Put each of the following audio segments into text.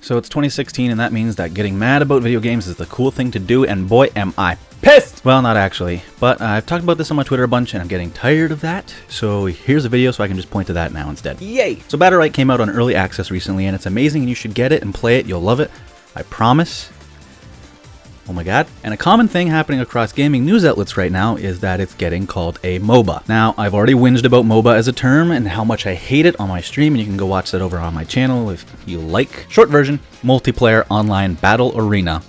So it's 2016, and that means that getting mad about video games is the cool thing to do, and boy am I pissed! Well, not actually, but I've talked about this on my Twitter a bunch, and I'm getting tired of that, so here's a video so I can just point to that now instead. Yay! So Battle Right came out on early access recently, and it's amazing, and you should get it and play it. You'll love it. I promise. Oh my god. And a common thing happening across gaming news outlets right now is that it's getting called a MOBA. Now, I've already whinged about MOBA as a term and how much I hate it on my stream, and you can go watch that over on my channel if you like. Short version, multiplayer online battle arena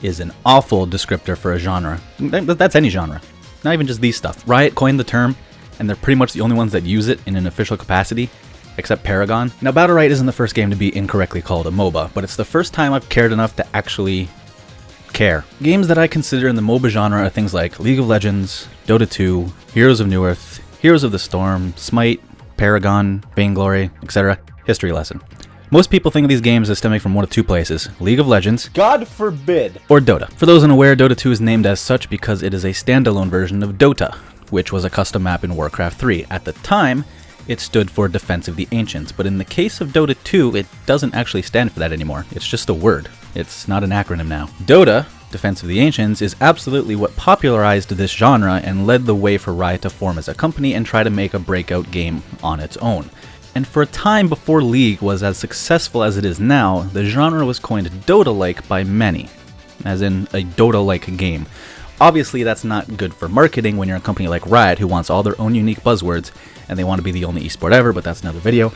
is an awful descriptor for a genre. That's any genre, not even just these stuff. Riot coined the term, and they're pretty much the only ones that use it in an official capacity, except Paragon. Now, Battle Right isn't the first game to be incorrectly called a MOBA, but it's the first time I've cared enough to actually care. Games that I consider in the MOBA genre are things like League of Legends, Dota 2, Heroes of Newerth, Heroes of the Storm, Smite, Paragon, Vainglory, etc. History lesson. Most people think of these games as stemming from one of two places, League of Legends, God forbid, or Dota. For those unaware, Dota 2 is named as such because it is a standalone version of Dota, which was a custom map in Warcraft 3. At the time, it stood for Defense of the Ancients, but in the case of Dota 2, it doesn't actually stand for that anymore. It's just a word. It's not an acronym now. Dota, Defense of the Ancients, is absolutely what popularized this genre and led the way for Riot to form as a company and try to make a breakout game on its own. And for a time before League was as successful as it is now, the genre was coined Dota-like by many, as in a Dota-like game. Obviously, that's not good for marketing when you're a company like Riot who wants all their own unique buzzwords and they want to be the only esport ever, but that's another video.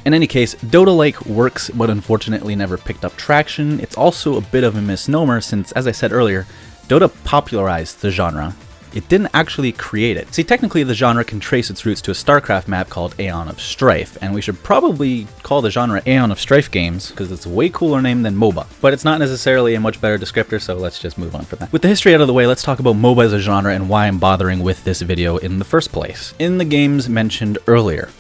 In any case, Dota-like works, but unfortunately never picked up traction. It's also a bit of a misnomer since, as I said earlier, Dota popularized the genre. It didn't actually create it. See, technically the genre can trace its roots to a StarCraft map called Aeon of Strife, and we should probably call the genre Aeon of Strife games, because it's a way cooler name than MOBA. But it's not necessarily a much better descriptor, so let's just move on from that. With the history out of the way, let's talk about MOBA as a genre and why I'm bothering with this video in the first place. In the games mentioned earlier,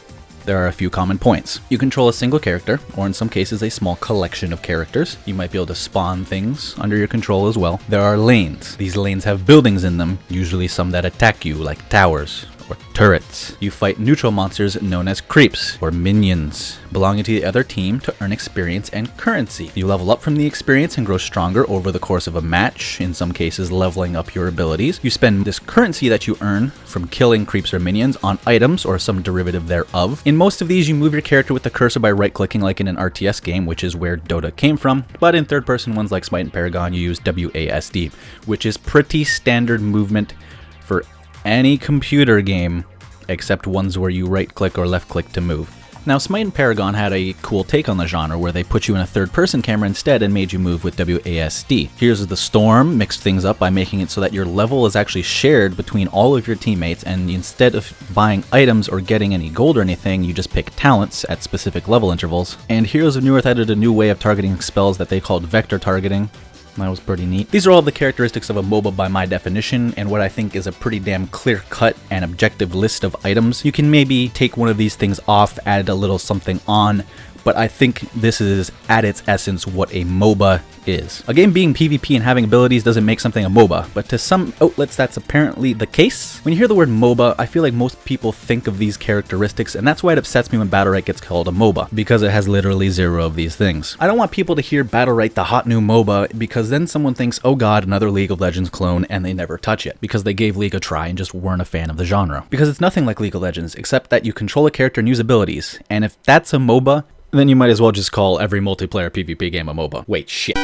there are a few common points. You control a single character, or in some cases a small collection of characters. You might be able to spawn things under your control as well. There are lanes. These lanes have buildings in them, usually some that attack you, like towers or turrets. You fight neutral monsters known as creeps, or minions, belonging to the other team to earn experience and currency. You level up from the experience and grow stronger over the course of a match, in some cases leveling up your abilities. You spend this currency that you earn from killing creeps or minions on items or some derivative thereof. In most of these, you move your character with the cursor by right-clicking like in an RTS game, which is where Dota came from, but in third-person ones like Smite and Paragon, you use WASD, which is pretty standard movement for any computer game, except ones where you right-click or left-click to move. Now, Smite and Paragon had a cool take on the genre where they put you in a third-person camera instead and made you move with WASD. Here's of the Storm mixed things up by making it so that your level is actually shared between all of your teammates, and instead of buying items or getting any gold or anything, you just pick talents at specific level intervals. And Heroes of Newerth added a new way of targeting spells that they called vector targeting. That was pretty neat. These are all the characteristics of a MOBA by my definition, and what I think is a pretty damn clear-cut and objective list of items. You can maybe take one of these things off, add a little something on, but I think this is, at its essence, what a MOBA is. A game being PvP and having abilities doesn't make something a MOBA, but to some outlets that's apparently the case. When you hear the word MOBA, I feel like most people think of these characteristics, and that's why it upsets me when Battle Right gets called a MOBA, because it has literally zero of these things. I don't want people to hear Battle Right the hot new MOBA, because then someone thinks, oh god, another League of Legends clone, and they never touch it, because they gave League a try and just weren't a fan of the genre. Because it's nothing like League of Legends, except that you control a character and use abilities, and if that's a MOBA, then you might as well just call every multiplayer PvP game a MOBA. Wait, shit.